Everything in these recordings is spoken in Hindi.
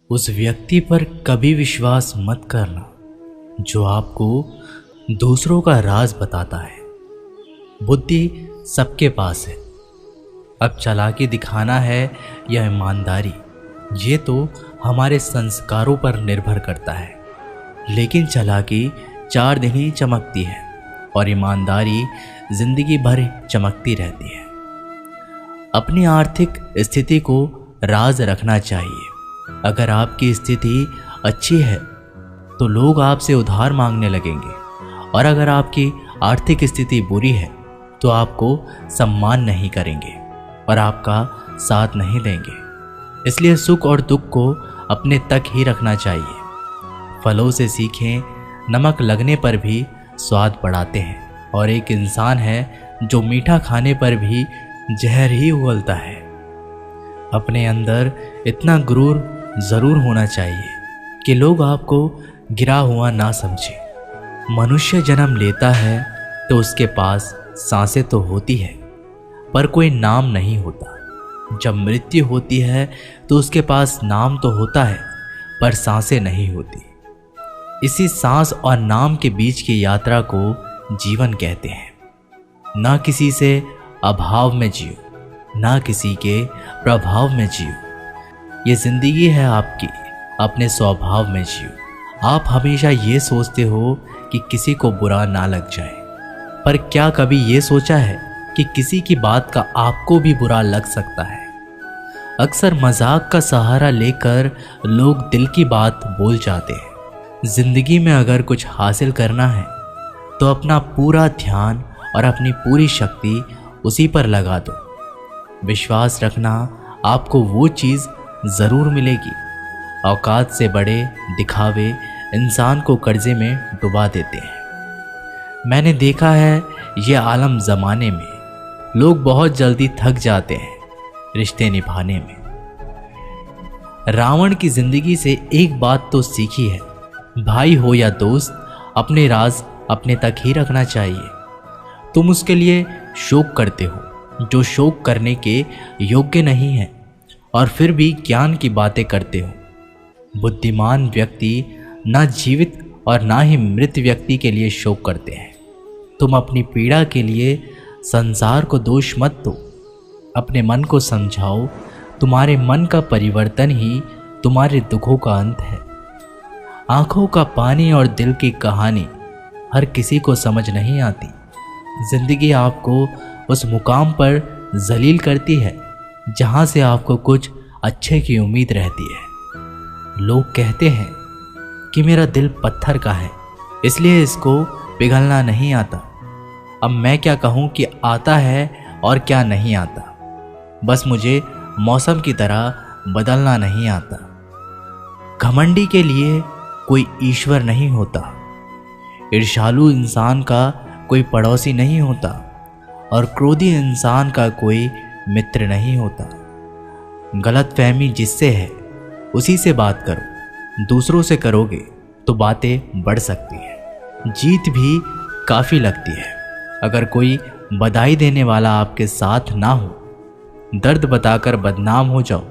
उस व्यक्ति पर कभी विश्वास मत करना जो आपको दूसरों का राज बताता है। बुद्धि सबके पास है, अब चालाकी दिखाना है या ईमानदारी, ये तो हमारे संस्कारों पर निर्भर करता है। लेकिन चालाकी 4 दिन ही चमकती है और ईमानदारी जिंदगी भर चमकती रहती है। अपनी आर्थिक स्थिति को राज रखना चाहिए। अगर आपकी स्थिति अच्छी है तो लोग आपसे उधार मांगने लगेंगे, और अगर आपकी आर्थिक स्थिति बुरी है तो आपको सम्मान नहीं करेंगे और आपका साथ नहीं देंगे। इसलिए सुख और दुख को अपने तक ही रखना चाहिए। फलों से सीखें, नमक लगने पर भी स्वाद बढ़ाते हैं, और एक इंसान है जो मीठा खाने पर भी जहर ही उगलता है। अपने अंदर इतना गुरूर जरूर होना चाहिए कि लोग आपको गिरा हुआ ना समझे। मनुष्य जन्म लेता है तो उसके पास सांसें तो होती है पर कोई नाम नहीं होता। जब मृत्यु होती है तो उसके पास नाम तो होता है पर सांसें नहीं होती। इसी सांस और नाम के बीच की यात्रा को जीवन कहते हैं। ना किसी से अभाव में जियो, ना किसी के प्रभाव में जियो। ये जिंदगी है आपकी, अपने स्वभाव में जियो। आप हमेशा ये सोचते हो कि किसी को बुरा ना लग जाए, पर क्या कभी ये सोचा है कि किसी की बात का आपको भी बुरा लग सकता है? अक्सर मजाक का सहारा लेकर लोग दिल की बात बोल जाते हैं। जिंदगी में अगर कुछ हासिल करना है तो अपना पूरा ध्यान और अपनी पूरी शक्ति उसी पर लगा दो। विश्वास रखना, आपको वो चीज़ ज़रूर मिलेगी। औकात से बड़े दिखावे इंसान को कर्जे में डुबा देते हैं। मैंने देखा है ये आलम ज़माने में लोग बहुत जल्दी थक जाते हैं रिश्ते निभाने में। रावण की ज़िंदगी से एक बात तो सीखी है, भाई हो या दोस्त, अपने राज अपने तक ही रखना चाहिए। तुम उसके लिए शोक करते हो जो शोक करने के योग्य नहीं है, और फिर भी ज्ञान की बातें करते हो। बुद्धिमान व्यक्ति ना जीवित और ना ही मृत व्यक्ति के लिए शोक करते हैं। तुम अपनी पीड़ा के लिए संसार को दोष मत दो, अपने मन को समझाओ। तुम्हारे मन का परिवर्तन ही तुम्हारे दुखों का अंत है। आंखों का पानी और दिल की कहानी हर किसी को समझ नहीं आती। जिंदगी आपको उस मुकाम पर जलील करती है जहां से आपको कुछ अच्छे की उम्मीद रहती है। लोग कहते हैं कि मेरा दिल पत्थर का है, इसलिए इसको पिघलना नहीं आता। अब मैं क्या कहूँ कि आता है और क्या नहीं आता। बस मुझे मौसम की तरह बदलना नहीं आता। घमंडी के लिए कोई ईश्वर नहीं होता, ईर्ष्यालु इंसान का कोई पड़ोसी नहीं होता, और क्रोधी इंसान का कोई मित्र नहीं होता। गलतफहमी जिससे है उसी से बात करो। दूसरों से करोगे तो बातें बढ़ सकती है, जीत भी काफ़ी लगती है। अगर कोई बधाई देने वाला आपके साथ ना हो, दर्द बताकर बदनाम हो जाओ।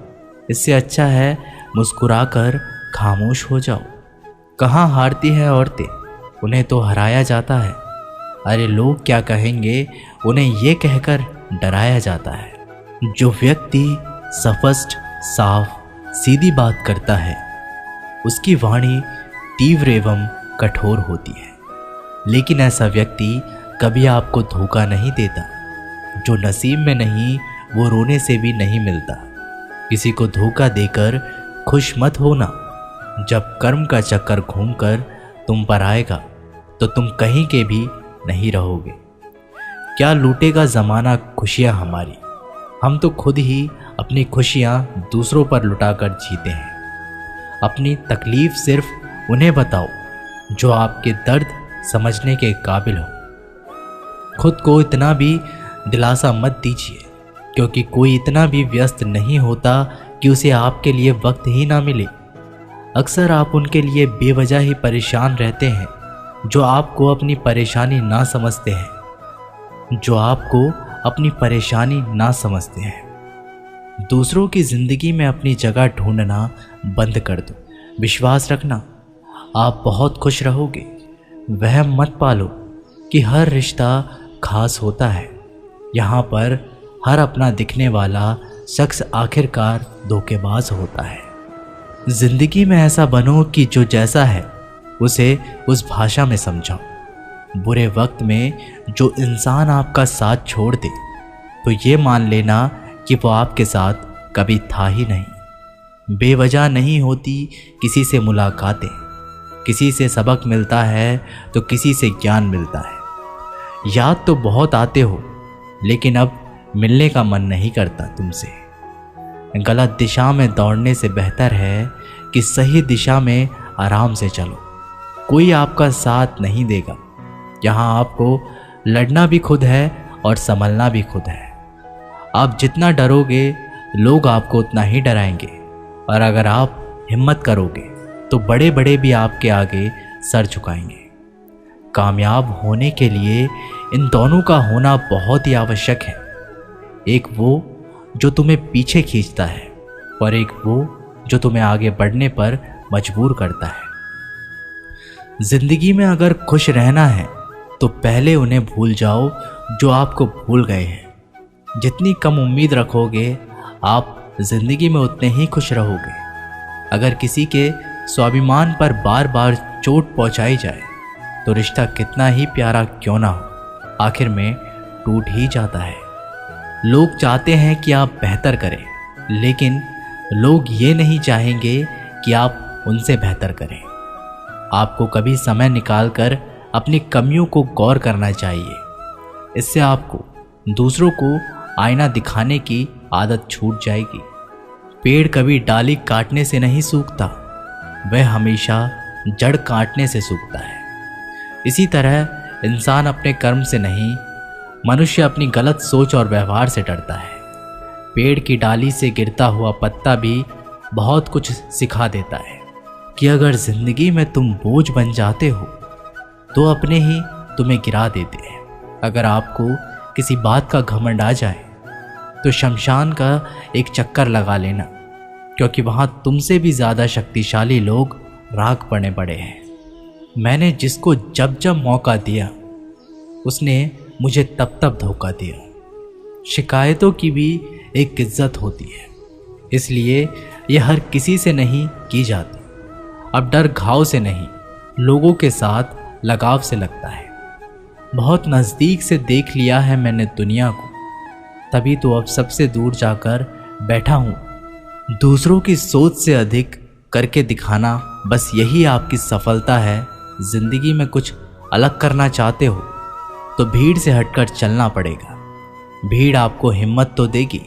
इससे अच्छा है मुस्कुराकर खामोश हो जाओ। कहाँ हारती है औरतें, उन्हें तो हराया जाता है। अरे लोग क्या कहेंगे, उन्हें ये कहकर डराया जाता है। जो व्यक्ति स्पष्ट, साफ, सीधी बात करता है उसकी वाणी तीव्र एवं कठोर होती है। लेकिन ऐसा व्यक्ति कभी आपको धोखा नहीं देता। जो नसीब में नहीं वो रोने से भी नहीं मिलता। किसी को धोखा देकर खुश मत होना। जब कर्म का चक्कर घूमकर तुम पर आएगा तो तुम कहीं के भी नहीं रहोगे। क्या लूटेगा ज़माना खुशियाँ हमारी, हम तो खुद ही अपनी खुशियाँ दूसरों पर लुटाकर जीते हैं। अपनी तकलीफ़ सिर्फ उन्हें बताओ जो आपके दर्द समझने के काबिल हो। खुद को इतना भी दिलासा मत दीजिए, क्योंकि कोई इतना भी व्यस्त नहीं होता कि उसे आपके लिए वक्त ही ना मिले। अक्सर आप उनके लिए बेवजह ही परेशान रहते हैं जो आपको अपनी परेशानी ना समझते हैं। दूसरों की ज़िंदगी में अपनी जगह ढूंढना बंद कर दो। विश्वास रखना, आप बहुत खुश रहोगे। वहम मत पालो कि हर रिश्ता खास होता है। यहाँ पर हर अपना दिखने वाला शख्स आखिरकार धोखेबाज होता है। ज़िंदगी में ऐसा बनो कि जो जैसा है उसे उस भाषा में समझाओ। बुरे वक्त में जो इंसान आपका साथ छोड़ दे तो ये मान लेना कि वो आपके साथ कभी था ही नहीं। बेवजह नहीं होती किसी से मुलाकातें, किसी से सबक मिलता है तो किसी से ज्ञान मिलता है। याद तो बहुत आते हो लेकिन अब मिलने का मन नहीं करता तुमसे। गलत दिशा में दौड़ने से बेहतर है कि सही दिशा में आराम से चलो। कोई आपका साथ नहीं देगा। यहाँ आपको लड़ना भी खुद है और संभलना भी खुद है। आप जितना डरोगे लोग आपको उतना ही डराएंगे, और अगर आप हिम्मत करोगे तो बड़े बड़े भी आपके आगे सर झुकाएंगे। कामयाब होने के लिए इन दोनों का होना बहुत ही आवश्यक है। एक वो जो तुम्हें पीछे खींचता है और एक वो जो तुम्हें आगे बढ़ने पर मजबूर करता है। जिंदगी में अगर खुश रहना है तो पहले उन्हें भूल जाओ जो आपको भूल गए हैं। जितनी कम उम्मीद रखोगे आप जिंदगी में उतने ही खुश रहोगे। अगर किसी के स्वाभिमान पर बार बार चोट पहुंचाई जाए तो रिश्ता कितना ही प्यारा क्यों ना हो, आखिर में टूट ही जाता है। लोग चाहते हैं कि आप बेहतर करें, लेकिन लोग ये नहीं चाहेंगे कि आप उनसे बेहतर करें। आपको कभी समय निकालकर अपनी कमियों को गौर करना चाहिए। इससे आपको दूसरों को आईना दिखाने की आदत छूट जाएगी। पेड़ कभी डाली काटने से नहीं सूखता, वह हमेशा जड़ काटने से सूखता है। इसी तरह इंसान अपने कर्म से नहीं, मनुष्य अपनी गलत सोच और व्यवहार से डरता है। पेड़ की डाली से गिरता हुआ पत्ता भी बहुत कुछ सिखा देता है कि अगर जिंदगी में तुम बोझ बन जाते हो तो अपने ही तुम्हें गिरा देते हैं। अगर आपको किसी बात का घमंड आ जाए तो शमशान का एक चक्कर लगा लेना, क्योंकि वहाँ तुमसे भी ज़्यादा शक्तिशाली लोग राख पड़े पड़े हैं। मैंने जिसको जब जब मौका दिया उसने मुझे तब तब धोखा दिया। शिकायतों की भी एक इज्जत होती है, इसलिए यह हर किसी से नहीं की जाती। अब डर घाव से नहीं, लोगों के साथ लगाव से लगता है। बहुत नज़दीक से देख लिया है मैंने दुनिया को, तभी तो अब सबसे दूर जाकर बैठा हूँ। दूसरों की सोच से अधिक करके दिखाना, बस यही आपकी सफलता है। जिंदगी में कुछ अलग करना चाहते हो तो भीड़ से हटकर चलना पड़ेगा। भीड़ आपको हिम्मत तो देगी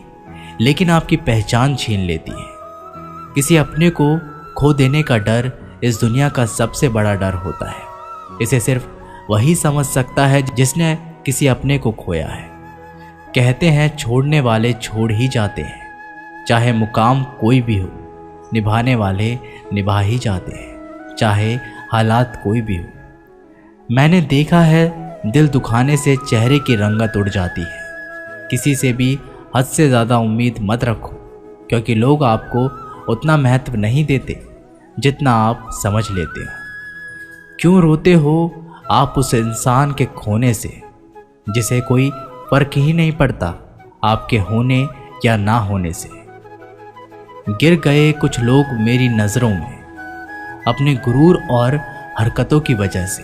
लेकिन आपकी पहचान छीन लेती है। किसी अपने को खो देने का डर इस दुनिया का सबसे बड़ा डर होता है। इसे सिर्फ वही समझ सकता है जिसने किसी अपने को खोया है। कहते हैं छोड़ने वाले छोड़ ही जाते हैं, चाहे मुकाम कोई भी हो। निभाने वाले निभा ही जाते हैं, चाहे हालात कोई भी हो। मैंने देखा है दिल दुखाने से चेहरे की रंगत उड़ जाती है। किसी से भी हद से ज़्यादा उम्मीद मत रखो, क्योंकि लोग आपको उतना महत्व नहीं देते जितना आप समझ लेते हो। क्यों रोते हो आप उस इंसान के खोने से जिसे कोई फर्क ही नहीं पड़ता आपके होने या ना होने से। गिर गए कुछ लोग मेरी नज़रों में अपने गुरूर और हरकतों की वजह से।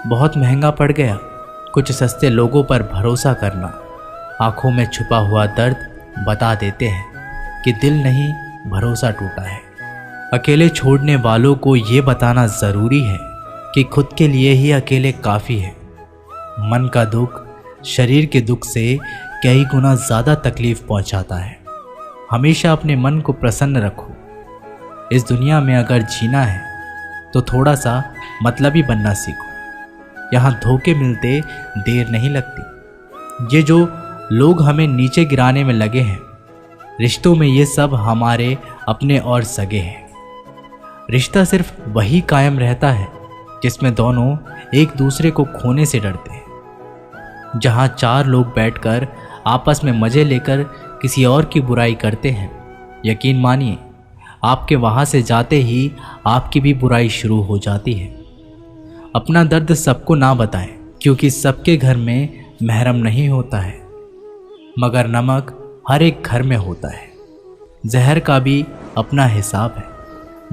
बहुत महंगा पड़ गया कुछ सस्ते लोगों पर भरोसा करना। आंखों में छुपा हुआ दर्द बता देते हैं कि दिल नहीं, भरोसा टूटा है। अकेले छोड़ने वालों को ये बताना ज़रूरी है कि खुद के लिए ही अकेले काफ़ी है। मन का दुख शरीर के दुख से कई गुना ज़्यादा तकलीफ पहुंचाता है। हमेशा अपने मन को प्रसन्न रखो। इस दुनिया में अगर जीना है तो थोड़ा सा मतलबी बनना सीखो। यहाँ धोखे मिलते देर नहीं लगती। ये जो लोग हमें नीचे गिराने में लगे हैं, रिश्तों में ये सब हमारे अपने और सगे हैं। रिश्ता सिर्फ वही कायम रहता है जिसमें दोनों एक दूसरे को खोने से डरते हैं। जहाँ चार लोग बैठकर आपस में मज़े लेकर किसी और की बुराई करते हैं, यकीन मानिए आपके वहाँ से जाते ही आपकी भी बुराई शुरू हो जाती है। अपना दर्द सबको ना बताएं, क्योंकि सबके घर में महरम नहीं होता है, मगर नमक हर एक घर में होता है। जहर का भी अपना हिसाब है।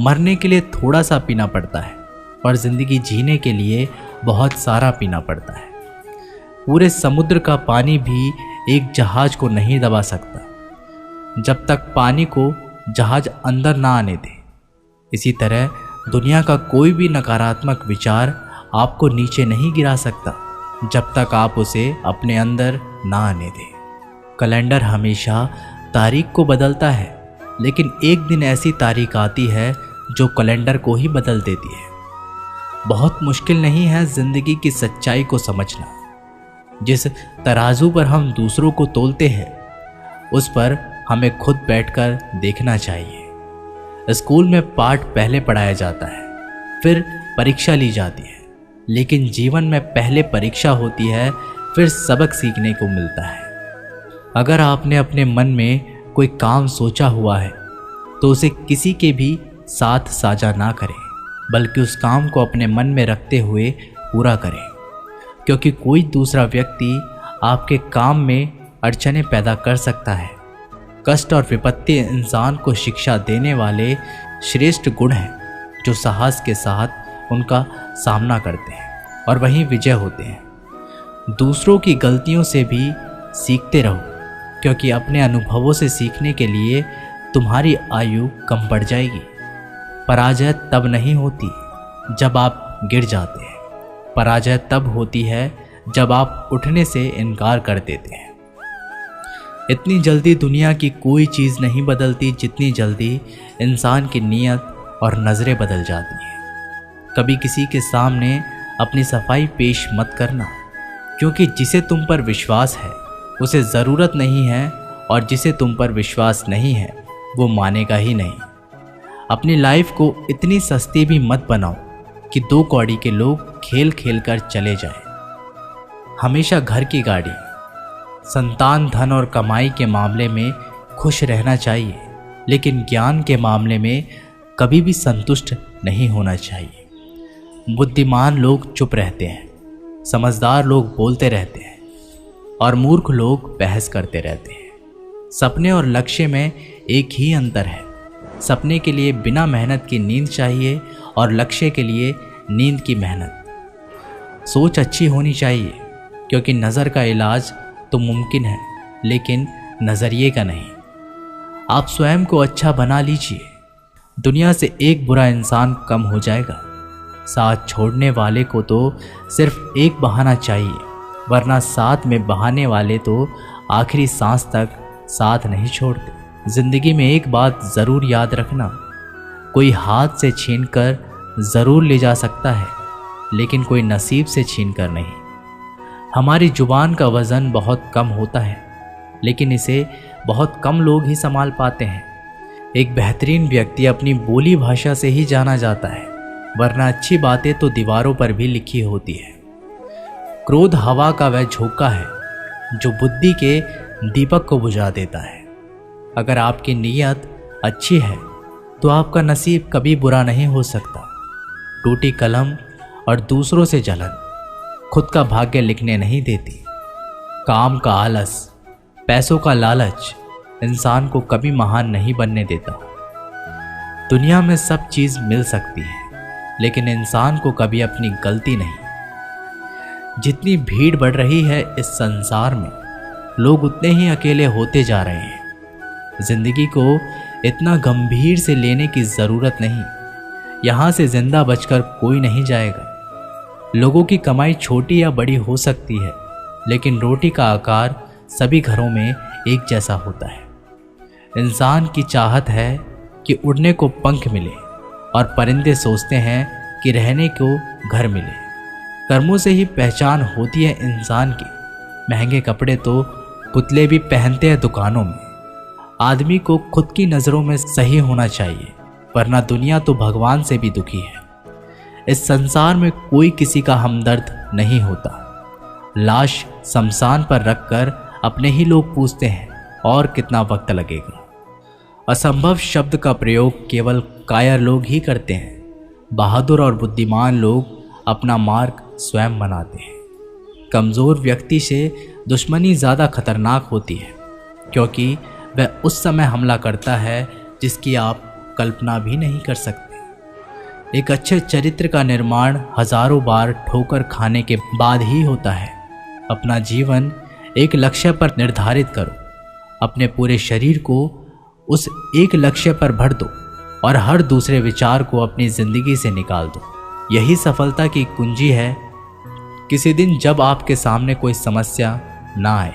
मरने के लिए थोड़ा सा पीना पड़ता है और ज़िंदगी जीने के लिए बहुत सारा पीना पड़ता है। पूरे समुद्र का पानी भी एक जहाज को नहीं दबा सकता जब तक पानी को जहाज अंदर ना आने दे। इसी तरह दुनिया का कोई भी नकारात्मक विचार आपको नीचे नहीं गिरा सकता जब तक आप उसे अपने अंदर ना आने दें। कैलेंडर हमेशा तारीख को बदलता है, लेकिन एक दिन ऐसी तारीख आती है जो कैलेंडर को ही बदल देती है। बहुत मुश्किल नहीं है जिंदगी की सच्चाई को समझना। जिस तराजू पर हम दूसरों को तोलते हैं, उस पर हमें खुद बैठकर देखना चाहिए। स्कूल में पाठ पहले पढ़ाया जाता है, फिर परीक्षा ली जाती है, लेकिन जीवन में पहले परीक्षा होती है, फिर सबक सीखने को मिलता है। अगर आपने अपने मन में कोई काम सोचा हुआ है तो उसे किसी के भी साथ साझा ना करें, बल्कि उस काम को अपने मन में रखते हुए पूरा करें, क्योंकि कोई दूसरा व्यक्ति आपके काम में अड़चनें पैदा कर सकता है। कष्ट और विपत्ति इंसान को शिक्षा देने वाले श्रेष्ठ गुण हैं जो साहस के साथ उनका सामना करते हैं और वहीं विजय होते हैं। दूसरों की गलतियों से भी सीखते रहो, क्योंकि अपने अनुभवों से सीखने के लिए तुम्हारी आयु कम बढ़ जाएगी। पराजय तब नहीं होती जब आप गिर जाते हैं, पराजय तब होती है जब आप उठने से इनकार कर देते हैं। इतनी जल्दी दुनिया की कोई चीज़ नहीं बदलती जितनी जल्दी इंसान की नीयत और नज़रें बदल जाती हैं। कभी किसी के सामने अपनी सफाई पेश मत करना, क्योंकि जिसे तुम पर विश्वास है उसे ज़रूरत नहीं है, और जिसे तुम पर विश्वास नहीं है वो मानेगा ही नहीं। अपनी लाइफ को इतनी सस्ती भी मत बनाओ कि 2 कौड़ी के लोग खेल खेल कर चले जाएं। हमेशा घर की गाड़ी, संतान, धन और कमाई के मामले में खुश रहना चाहिए, लेकिन ज्ञान के मामले में कभी भी संतुष्ट नहीं होना चाहिए। बुद्धिमान लोग चुप रहते हैं, समझदार लोग बोलते रहते हैं और मूर्ख लोग बहस करते रहते हैं। सपने और लक्ष्य में एक ही अंतर है। सपने के लिए बिना मेहनत की नींद चाहिए और लक्ष्य के लिए नींद की मेहनत। सोच अच्छी होनी चाहिए, क्योंकि नज़र का इलाज तो मुमकिन है, लेकिन नज़रिए का नहीं। आप स्वयं को अच्छा बना लीजिए, दुनिया से एक बुरा इंसान कम हो जाएगा। साथ छोड़ने वाले को तो सिर्फ एक बहाना चाहिए, वरना साथ में बहाने वाले तो आखिरी सांस तक साथ नहीं छोड़ते। जिंदगी में एक बात ज़रूर याद रखना, कोई हाथ से छीनकर ज़रूर ले जा सकता है, लेकिन कोई नसीब से छीनकर नहीं। हमारी जुबान का वज़न बहुत कम होता है, लेकिन इसे बहुत कम लोग ही संभाल पाते हैं। एक बेहतरीन व्यक्ति अपनी बोली भाषा से ही जाना जाता है, वरना अच्छी बातें तो दीवारों पर भी लिखी होती है। क्रोध हवा का वह झोंका है जो बुद्धि के दीपक को बुझा देता है। अगर आपकी नीयत अच्छी है तो आपका नसीब कभी बुरा नहीं हो सकता। टूटी कलम और दूसरों से जलन खुद का भाग्य लिखने नहीं देती। काम का आलस, पैसों का लालच इंसान को कभी महान नहीं बनने देता। दुनिया में सब चीज़ मिल सकती है, लेकिन इंसान को कभी अपनी गलती नहीं। जितनी भीड़ बढ़ रही है इस संसार में, लोग उतने ही अकेले होते जा रहे हैं। जिंदगी को इतना गंभीर से लेने की ज़रूरत नहीं। यहाँ से जिंदा बचकर कोई नहीं जाएगा। लोगों की कमाई छोटी या बड़ी हो सकती है, लेकिन रोटी का आकार सभी घरों में एक जैसा होता है। इंसान की चाहत है कि उड़ने को पंख मिले, और परिंदे सोचते हैं कि रहने को घर मिले। कर्मों से ही पहचान होती है इंसान की। महंगे कपड़े तो पुतले भी पहनते हैं दुकानों में। आदमी को खुद की नज़रों में सही होना चाहिए, वरना दुनिया तो भगवान से भी दुखी है। इस संसार में कोई किसी का हमदर्द नहीं होता। लाश शमशान पर रखकर अपने ही लोग पूछते हैं और कितना वक्त लगेगा। असंभव शब्द का प्रयोग केवल कायर लोग ही करते हैं। बहादुर और बुद्धिमान लोग अपना मार्ग स्वयं बनाते हैं। कमज़ोर व्यक्ति से दुश्मनी ज़्यादा खतरनाक होती है, क्योंकि वह उस समय हमला करता है जिसकी आप कल्पना भी नहीं कर सकते। एक अच्छे चरित्र का निर्माण हजारों बार ठोकर खाने के बाद ही होता है। अपना जीवन एक लक्ष्य पर निर्धारित करो, अपने पूरे शरीर को उस एक लक्ष्य पर भर दो और हर दूसरे विचार को अपनी जिंदगी से निकाल दो। यही सफलता की कुंजी है। किसी दिन जब आपके सामने कोई समस्या ना आए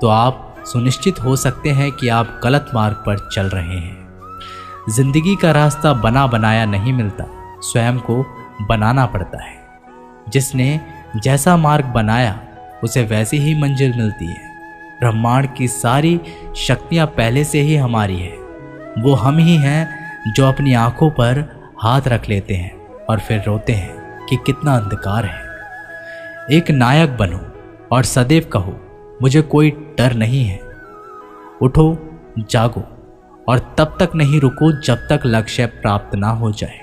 तो आप सुनिश्चित हो सकते हैं कि आप गलत मार्ग पर चल रहे हैं। जिंदगी का रास्ता बना बनाया नहीं मिलता, स्वयं को बनाना पड़ता है। जिसने जैसा मार्ग बनाया उसे वैसी ही मंजिल मिलती है। ब्रह्मांड की सारी शक्तियां पहले से ही हमारी है। वो हम ही हैं जो अपनी आंखों पर हाथ रख लेते हैं और फिर रोते हैं कि कितना अंधकार है। एक नायक बनो और सदैव कहो, मुझे कोई डर नहीं है। उठो, जागो और तब तक नहीं रुको जब तक लक्ष्य प्राप्त ना हो जाए।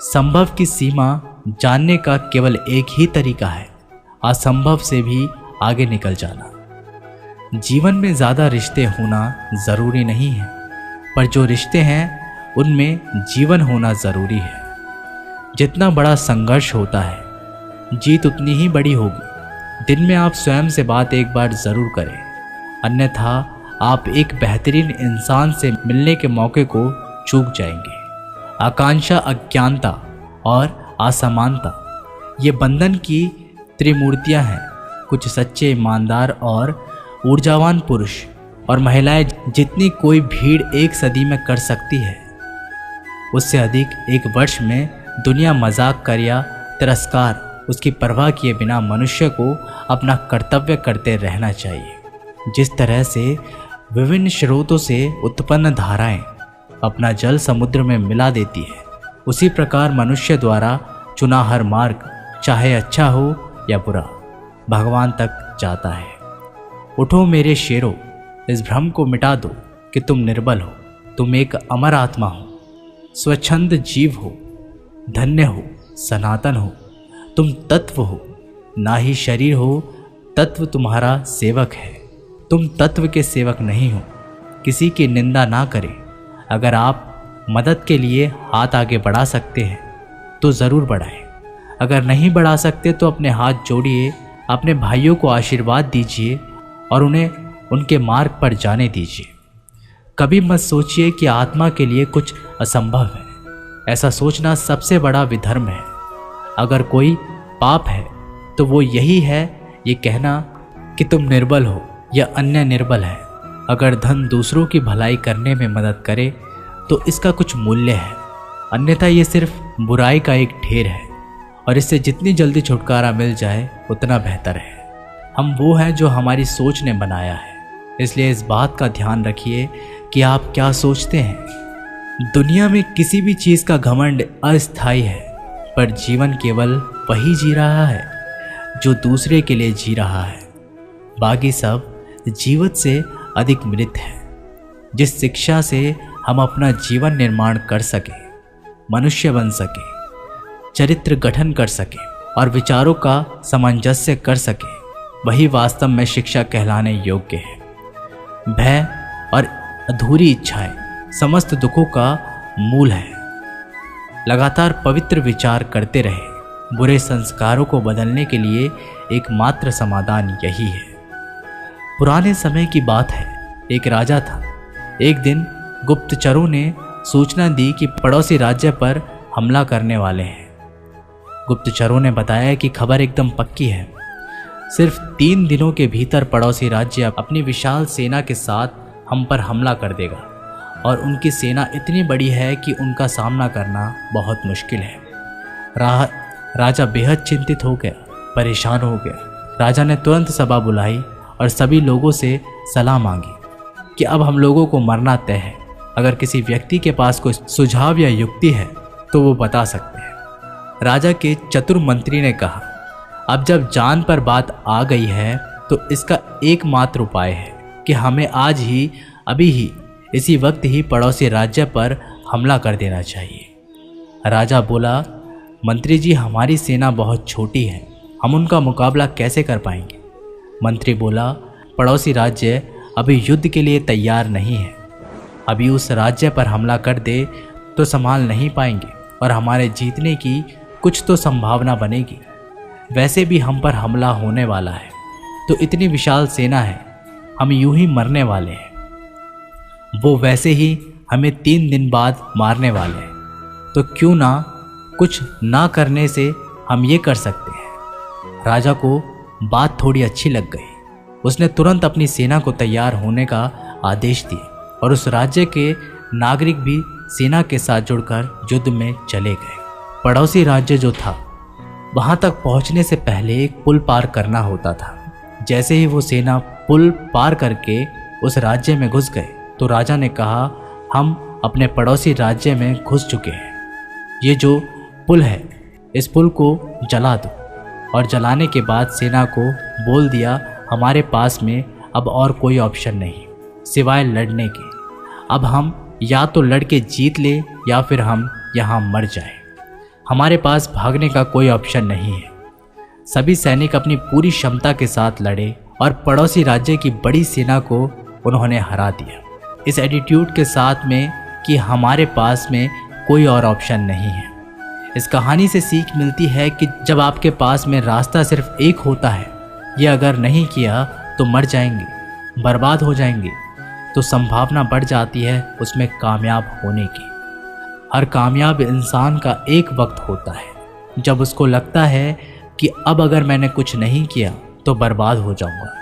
संभव की सीमा जानने का केवल एक ही तरीका है, असंभव से भी आगे निकल जाना। जीवन में ज़्यादा रिश्ते होना ज़रूरी नहीं है, पर जो रिश्ते हैं उनमें जीवन होना ज़रूरी है। जितना बड़ा संघर्ष होता है, जीत उतनी ही बड़ी होगी। दिन में आप स्वयं से बात एक बार ज़रूर करें, अन्यथा आप एक बेहतरीन इंसान से मिलने के मौके को चूक जाएंगे। आकांक्षा, अज्ञानता और असमानता ये बंधन की त्रिमूर्तियां हैं। कुछ सच्चे, ईमानदार और ऊर्जावान पुरुष और महिलाएं जितनी कोई भीड़ एक सदी में कर सकती है, उससे अधिक एक वर्ष में दुनिया मजाक कर या तिरस्कार उसकी परवाह किए बिना मनुष्य को अपना कर्तव्य करते रहना चाहिए। जिस तरह से विभिन्न स्रोतों से उत्पन्न धाराएं अपना जल समुद्र में मिला देती है, उसी प्रकार मनुष्य द्वारा चुना हर मार्ग, चाहे अच्छा हो या बुरा, भगवान तक जाता है। उठो मेरे शेरों, इस भ्रम को मिटा दो कि तुम निर्बल हो। तुम एक अमर आत्मा हो, स्वच्छंद जीव हो, धन्य हो, सनातन हो। तुम तत्व हो, ना ही शरीर हो। तत्व तुम्हारा सेवक है, तुम तत्व के सेवक नहीं हो। किसी की निंदा ना करें। अगर आप मदद के लिए हाथ आगे बढ़ा सकते हैं तो ज़रूर बढ़ाएं। अगर नहीं बढ़ा सकते तो अपने हाथ जोड़िए, अपने भाइयों को आशीर्वाद दीजिए और उन्हें उनके मार्ग पर जाने दीजिए। कभी मत सोचिए कि आत्मा के लिए कुछ असंभव है। ऐसा सोचना सबसे बड़ा विधर्म है। अगर कोई पाप है तो वो यही है, ये कहना कि तुम निर्बल हो या अन्य निर्बल है। अगर धन दूसरों की भलाई करने में मदद करे तो इसका कुछ मूल्य है, अन्यथा ये सिर्फ बुराई का एक ढेर है और इससे जितनी जल्दी छुटकारा मिल जाए उतना बेहतर है। हम वो हैं जो हमारी सोच ने बनाया है, इसलिए इस बात का ध्यान रखिए कि आप क्या सोचते हैं। दुनिया में किसी भी चीज़ का घमंड अस्थायी है, पर जीवन केवल वही जी रहा है जो दूसरे के लिए जी रहा है। बाकी सब जीवित से अधिक मृत है। जिस शिक्षा से हम अपना जीवन निर्माण कर सके, मनुष्य बन सके, चरित्र गठन कर सके और विचारों का सामंजस्य कर सके, वही वास्तव में शिक्षा कहलाने योग्य है। भय और अधूरी इच्छाएं समस्त दुखों का मूल है। लगातार पवित्र विचार करते रहे। बुरे संस्कारों को बदलने के लिए एकमात्र समाधान यही है। पुराने समय की बात है, एक राजा था। एक दिन गुप्तचरों ने सूचना दी कि पड़ोसी राज्य पर हमला करने वाले हैं। गुप्तचरों ने बताया कि खबर एकदम पक्की है। सिर्फ 3 दिनों के भीतर पड़ोसी राज्य अपनी विशाल सेना के साथ हम पर हमला कर देगा और उनकी सेना इतनी बड़ी है कि उनका सामना करना बहुत मुश्किल है। राजा बेहद चिंतित हो गया, परेशान हो गया। राजा ने तुरंत सभा बुलाई और सभी लोगों से सलाह मांगी कि अब हम लोगों को मरना तय है। अगर किसी व्यक्ति के पास कोई सुझाव या युक्ति है तो वो बता सकते हैं। राजा के चतुर मंत्री ने कहा, अब जब जान पर बात आ गई है तो इसका एकमात्र उपाय है कि हमें आज ही, अभी ही, इसी वक्त ही पड़ोसी राज्य पर हमला कर देना चाहिए। राजा बोला, मंत्री जी, हमारी सेना बहुत छोटी है, हम उनका मुकाबला कैसे कर पाएंगे। मंत्री बोला, पड़ोसी राज्य अभी युद्ध के लिए तैयार नहीं है, अभी उस राज्य पर हमला कर दे तो संभाल नहीं पाएंगे और हमारे जीतने की कुछ तो संभावना बनेगी। वैसे भी हम पर हमला होने वाला है, तो इतनी विशाल सेना है, हम यूं ही मरने वाले हैं। वो वैसे ही हमें 3 दिन बाद मारने वाले हैं, तो क्यों ना कुछ ना करने से हम ये कर सकते हैं। राजा को बात थोड़ी अच्छी लग गई। उसने तुरंत अपनी सेना को तैयार होने का आदेश दिया और उस राज्य के नागरिक भी सेना के साथ जुड़कर युद्ध में चले गए। पड़ोसी राज्य जो था, वहां तक पहुंचने से पहले एक पुल पार करना होता था। जैसे ही वो सेना पुल पार करके उस राज्य में घुस गए तो राजा ने कहा, हम अपने पड़ोसी राज्य में घुस चुके हैं, ये जो पुल है इस पुल को जला दो। और जलाने के बाद सेना को बोल दिया, हमारे पास में अब और कोई ऑप्शन नहीं सिवाय लड़ने के। अब हम या तो लड़ के जीत ले या फिर हम यहाँ मर जाए, हमारे पास भागने का कोई ऑप्शन नहीं है। सभी सैनिक अपनी पूरी क्षमता के साथ लड़े और पड़ोसी राज्य की बड़ी सेना को उन्होंने हरा दिया, इस एटीट्यूड के साथ में कि हमारे पास में कोई और ऑप्शन नहीं है। इस कहानी से सीख मिलती है कि जब आपके पास में रास्ता सिर्फ एक होता है, ये अगर नहीं किया तो मर जाएंगे, बर्बाद हो जाएंगे, तो संभावना बढ़ जाती है उसमें कामयाब होने की। हर कामयाब इंसान का एक वक्त होता है जब उसको लगता है कि अब अगर मैंने कुछ नहीं किया तो बर्बाद हो जाऊंगा,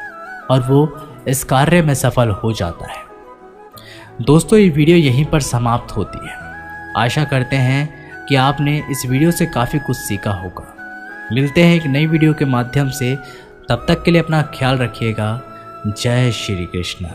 और वो इस कार्य में सफल हो जाता है। दोस्तों, ये वीडियो यहीं पर समाप्त होती है। आशा करते हैं कि आपने इस वीडियो से काफ़ी कुछ सीखा होगा। मिलते हैं एक नई वीडियो के माध्यम से, तब तक के लिए अपना ख्याल रखिएगा। जय श्री कृष्ण।